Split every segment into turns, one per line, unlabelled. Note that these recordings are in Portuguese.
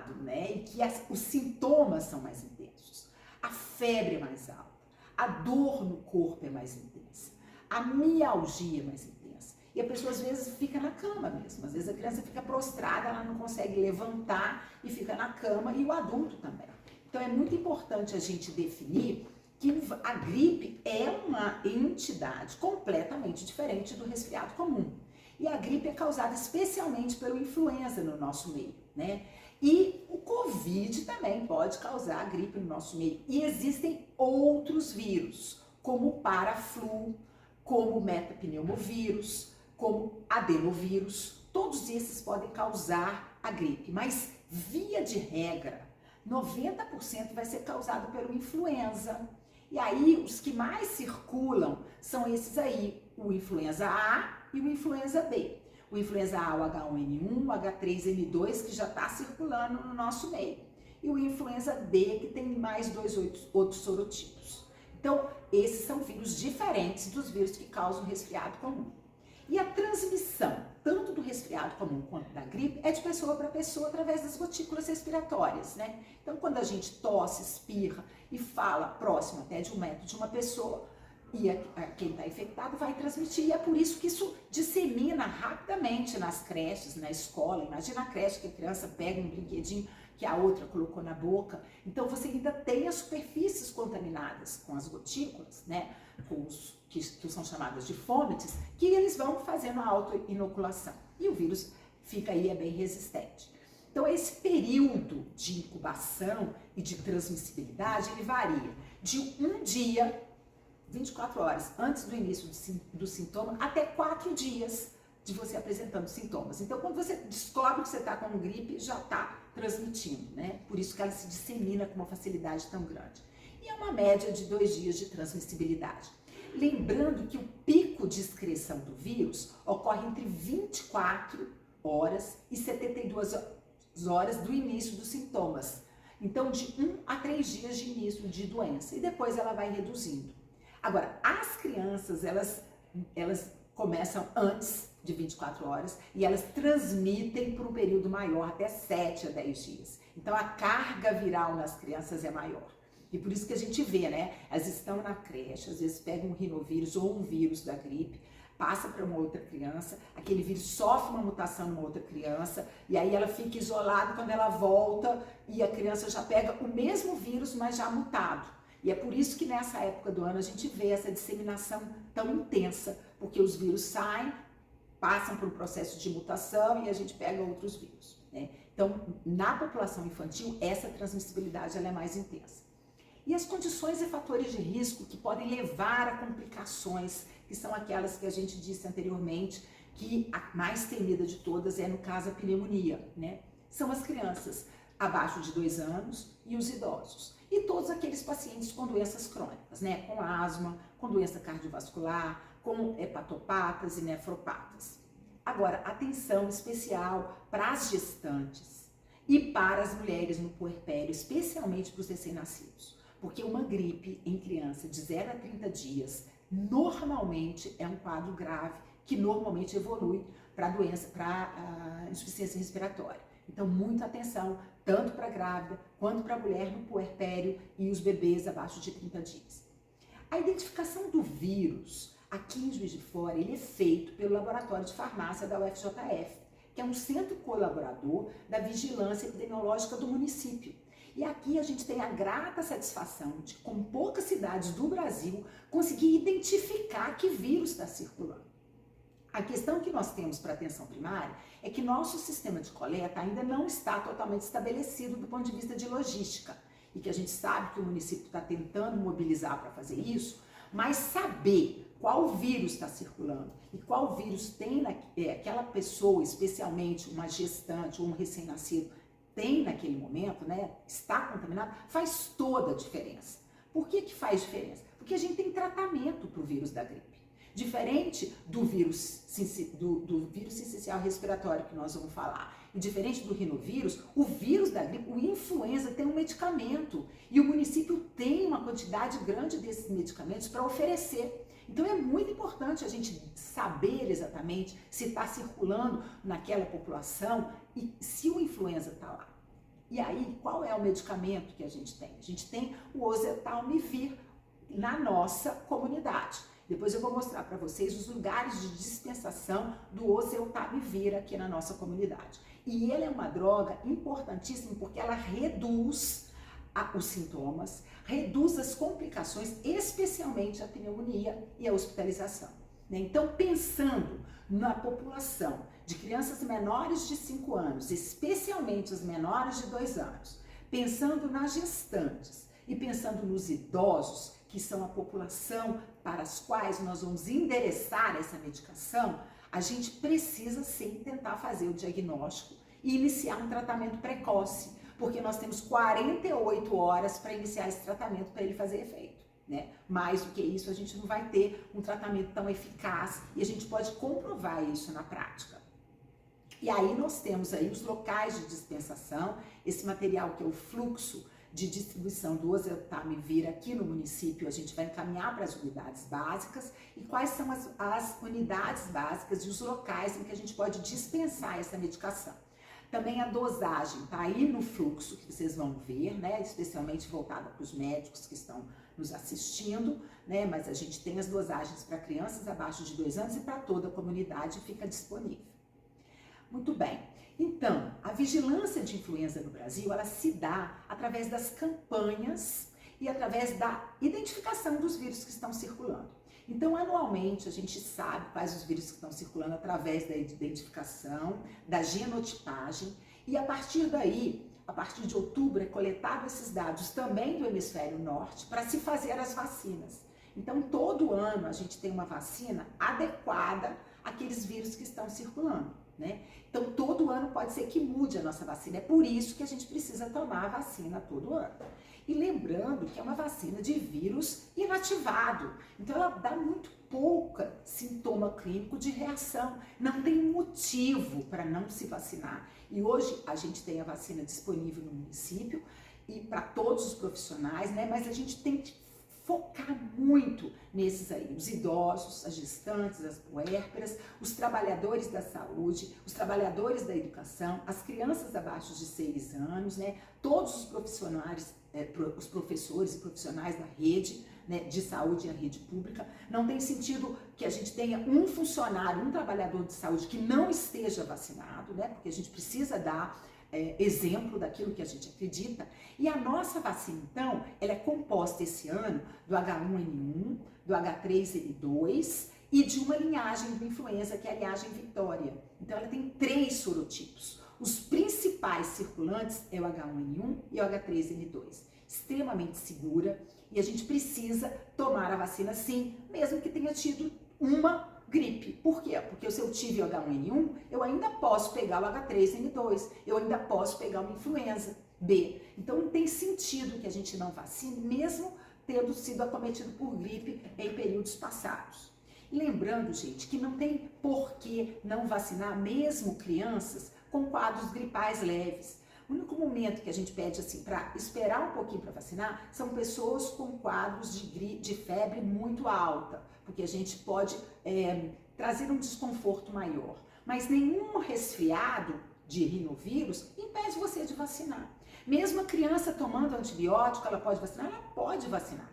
resfriado, né? E que os sintomas são mais intensos. A febre é mais alta, a dor no corpo é mais intensa, a mialgia é mais intensa. E a pessoa às vezes fica na cama mesmo, às vezes a criança fica prostrada, ela não consegue levantar e fica na cama, e o adulto também. Então é muito importante a gente definir que a gripe é uma entidade completamente diferente do resfriado comum. E a gripe é causada especialmente pela influenza no nosso meio, né? E o Covid também pode causar a gripe no nosso meio. E existem outros vírus, como o paraflu, como o metapneumovírus, como adenovírus. Todos esses podem causar a gripe, mas via de regra, 90% vai ser causado pela influenza. E aí, os que mais circulam são esses aí, o influenza A e o influenza B. O influenza A, o H1N1, o H3N2, que já está circulando no nosso meio. E o influenza B, que tem mais dois outros sorotipos. Então, esses são vírus diferentes dos vírus que causam resfriado comum. E a transmissão, tanto do resfriado comum quanto da gripe, é de pessoa para pessoa através das gotículas respiratórias, né? Então, quando a gente tosse, espirra e fala próximo até de 1 metro de uma pessoa, e quem está infectado vai transmitir. E é por isso que isso dissemina rapidamente nas creches, na escola. Imagina a creche que a criança pega um brinquedinho que a outra colocou na boca. Então você ainda tem as superfícies contaminadas com as gotículas, né? Com os que são chamadas de fomites, que eles vão fazendo a auto-inoculação. E o vírus fica aí, é bem resistente. Então esse período de incubação e de transmissibilidade, ele varia de um dia, 24 horas antes do início do sintoma, até 4 dias de você apresentando sintomas. Então, quando você descobre que você está com gripe, já está transmitindo, né? Por isso que ela se dissemina com uma facilidade tão grande. E é uma média de 2 dias de transmissibilidade. Lembrando que o pico de excreção do vírus ocorre entre 24 horas e 72 horas do início dos sintomas. Então, de 1 a 3 dias de início de doença. E depois ela vai reduzindo. Agora, as crianças, elas começam antes de 24 horas e elas transmitem por um período maior, até 7 a 10 dias. Então, a carga viral nas crianças é maior. E por isso que a gente vê, né? Elas estão na creche, às vezes pegam um rinovírus ou um vírus da gripe, passa para uma outra criança, aquele vírus sofre uma mutação numa outra criança, e aí ela fica isolada quando ela volta e a criança já pega o mesmo vírus, mas já mutado. E é por isso que nessa época do ano a gente vê essa disseminação tão intensa, porque os vírus saem, passam por um processo de mutação e a gente pega outros vírus, né? Então, na população infantil, essa transmissibilidade ela é mais intensa. E as condições e fatores de risco que podem levar a complicações, que são aquelas que a gente disse anteriormente, que a mais temida de todas é, no caso, a pneumonia, né? São as crianças abaixo de 2 anos e os idosos. E todos aqueles pacientes com doenças crônicas, né? Com asma, com doença cardiovascular, com hepatopatas e nefropatas. Agora, atenção especial para as gestantes e para as mulheres no puerpério, especialmente para os recém-nascidos. Porque uma gripe em criança de 0 a 30 dias normalmente é um quadro grave que normalmente evolui para doença, para insuficiência respiratória. Então, muita atenção, tanto para a grávida quanto para a mulher no puerpério e os bebês abaixo de 30 dias. A identificação do vírus aqui em Juiz de Fora, ele é feito pelo Laboratório de Farmácia da UFJF, que é um centro colaborador da vigilância epidemiológica do município. E aqui a gente tem a grata satisfação de, com poucas cidades do Brasil, conseguir identificar que vírus está circulando. A questão que nós temos para a atenção primária é que nosso sistema de coleta ainda não está totalmente estabelecido do ponto de vista de logística. E que a gente sabe que o município está tentando mobilizar para fazer isso, mas saber qual vírus está circulando e qual vírus tem aquela pessoa, especialmente uma gestante ou um recém-nascido, tem naquele momento, né, está contaminado, faz toda a diferença. Por que que faz diferença? Porque a gente tem tratamento para o vírus da gripe. Diferente do vírus sincicial respiratório que nós vamos falar, e diferente do rinovírus, o vírus da gripe, o influenza, tem um medicamento e o município tem uma quantidade grande desses medicamentos para oferecer. Então é muito importante a gente saber exatamente se está circulando naquela população e se o influenza está lá. E aí, qual é o medicamento que a gente tem? A gente tem o oseltamivir na nossa comunidade. Depois eu vou mostrar para vocês os lugares de dispensação do oseltamivir aqui na nossa comunidade. E ele é uma droga importantíssima porque ela reduz os sintomas, reduz as complicações, especialmente a pneumonia e a hospitalização. Então, pensando na população de crianças menores de 5 anos, especialmente as menores de 2 anos, pensando nas gestantes e pensando nos idosos, que são a população para as quais nós vamos endereçar essa medicação, a gente precisa sim tentar fazer o diagnóstico e iniciar um tratamento precoce, porque nós temos 48 horas para iniciar esse tratamento para ele fazer efeito. Né? Mais do que isso, a gente não vai ter um tratamento tão eficaz e a gente pode comprovar isso na prática. E aí nós temos aí os locais de dispensação, esse material que é o fluxo de distribuição do oseltamivir aqui no município, a gente vai encaminhar para as unidades básicas. E quais são as unidades básicas e os locais em que a gente pode dispensar essa medicação. Também a dosagem está aí no fluxo que vocês vão ver, né? Especialmente voltada para os médicos que estão nos assistindo, né? Mas a gente tem as dosagens para crianças abaixo de 2 anos e para toda a comunidade fica disponível. Muito bem. Então, a vigilância de influenza no Brasil, ela se dá através das campanhas e através da identificação dos vírus que estão circulando. Então, anualmente, a gente sabe quais os vírus que estão circulando através da identificação, da genotipagem, e a partir daí, a partir de outubro, é coletado esses dados também do hemisfério norte para se fazer as vacinas. Então, todo ano a gente tem uma vacina adequada àqueles vírus que estão circulando, né? Então, todo ano pode ser que mude a nossa vacina. É por isso que a gente precisa tomar a vacina todo ano. E lembrando que é uma vacina de vírus inativado. Então, ela dá muito pouca sintoma clínico de reação. Não tem motivo para não se vacinar. E hoje a gente tem a vacina disponível no município e para todos os profissionais, né? Mas a gente tem que focar muito nesses aí, os idosos, as gestantes, as puérperas, os trabalhadores da saúde, os trabalhadores da educação, as crianças abaixo de 6 anos, né? Todos os profissionais, os professores e profissionais da rede, né, de saúde e a rede pública. Não tem sentido que a gente tenha um funcionário, um trabalhador de saúde que não esteja vacinado, né? Porque a gente precisa dar exemplo daquilo que a gente acredita. E a nossa vacina, então, ela é composta esse ano do H1N1, do H3N2 e de uma linhagem do influenza, que é a linhagem Vitória. Então, ela tem 3 sorotipos. Os principais circulantes é o H1N1 e o H3N2. Extremamente segura e a gente precisa tomar a vacina sim, mesmo que tenha tido uma gripe. Por quê? Porque se eu tive o H1N1, eu ainda posso pegar o H3N2, eu ainda posso pegar uma influenza B. Então não tem sentido que a gente não vacine, mesmo tendo sido acometido por gripe em períodos passados. Lembrando, gente, que não tem por que não vacinar mesmo crianças com quadros gripais leves. O único momento que a gente pede assim para esperar um pouquinho para vacinar são pessoas com quadros de febre muito alta, porque a gente pode trazer um desconforto maior. Mas nenhum resfriado de rinovírus impede você de vacinar. Mesmo a criança tomando antibiótico, ela pode vacinar? Ela pode vacinar.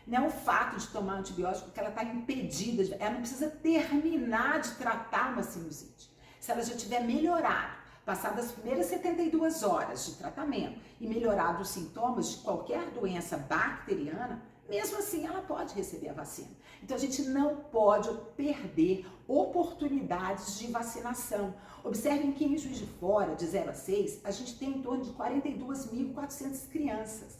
Não é o fato de tomar antibiótico que ela está impedida, ela não precisa terminar de tratar uma sinusite. Se ela já tiver melhorado, passadas as primeiras 72 horas de tratamento e melhorado os sintomas de qualquer doença bacteriana, mesmo assim ela pode receber a vacina. Então a gente não pode perder oportunidades de vacinação. Observem que em Juiz de Fora, de 0 a 6, a gente tem em torno de 42.400 crianças.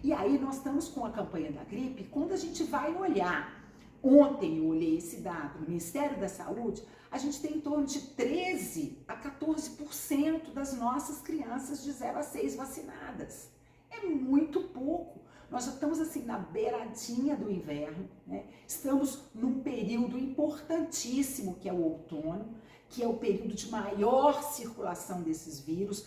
E aí nós estamos com a campanha da gripe, quando a gente vai olhar, ontem eu olhei esse dado no Ministério da Saúde, a gente tem em torno de 13 a 14% das nossas crianças de 0 a 6 vacinadas. É muito pouco. Nós já estamos assim na beiradinha do inverno, né? Estamos num período importantíssimo que é o outono, que é o período de maior circulação desses vírus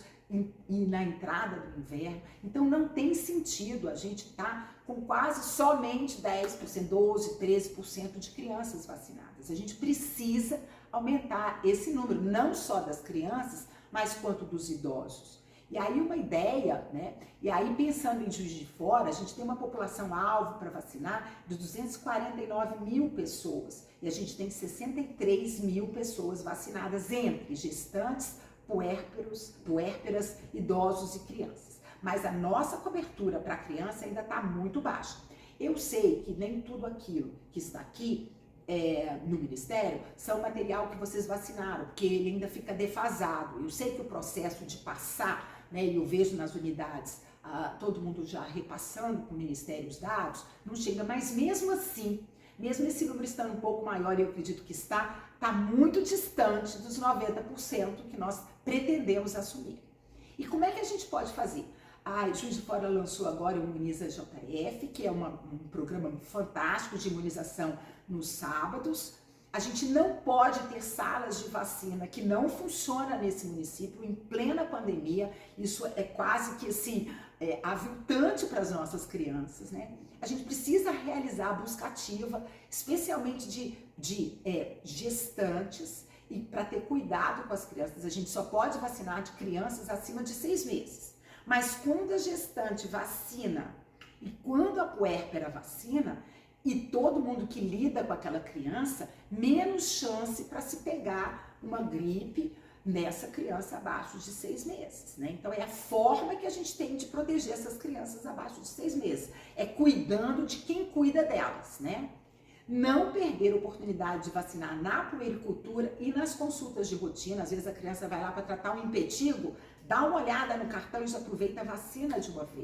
e na entrada do inverno. Então não tem sentido a gente estar com quase somente 10%, 12%, 13% de crianças vacinadas. A gente precisa aumentar esse número, não só das crianças, mas quanto dos idosos. E aí uma ideia, né? E aí pensando em Juiz de Fora, a gente tem uma população alvo para vacinar de 249 mil pessoas. E a gente tem 63 mil pessoas vacinadas entre gestantes, puérperas, idosos e crianças. Mas a nossa cobertura para criança ainda está muito baixa. Eu sei que nem tudo aquilo que está aqui no Ministério são material que vocês vacinaram, porque ele ainda fica defasado. Eu sei que o processo de passar, né, e eu vejo nas unidades todo mundo já repassando para o Ministério os dados, não chega, mas mesmo assim, mesmo esse número estando um pouco maior, eu acredito que está muito distante dos 90% que nós pretendemos assumir. E como é que a gente pode fazer? A Juiz de Fora lançou agora o Imuniza JF, que é um programa fantástico de imunização nos sábados. A gente não pode ter salas de vacina que não funcionam nesse município em plena pandemia. Isso é quase que assim, aviltante para as nossas crianças, né? A gente precisa realizar a busca ativa, especialmente de gestantes, e para ter cuidado com as crianças. A gente só pode vacinar de crianças acima de 6 meses. Mas quando a gestante vacina e quando a puérpera vacina, e todo mundo que lida com aquela criança, menos chance para se pegar uma gripe nessa criança abaixo de 6 meses, né? Então é a forma que a gente tem de proteger essas crianças abaixo de 6 meses. É cuidando de quem cuida delas, né? Não perder a oportunidade de vacinar na puericultura e nas consultas de rotina. Às vezes a criança vai lá para tratar um impetigo, dá uma olhada no cartão e já aproveita a vacina de uma vez.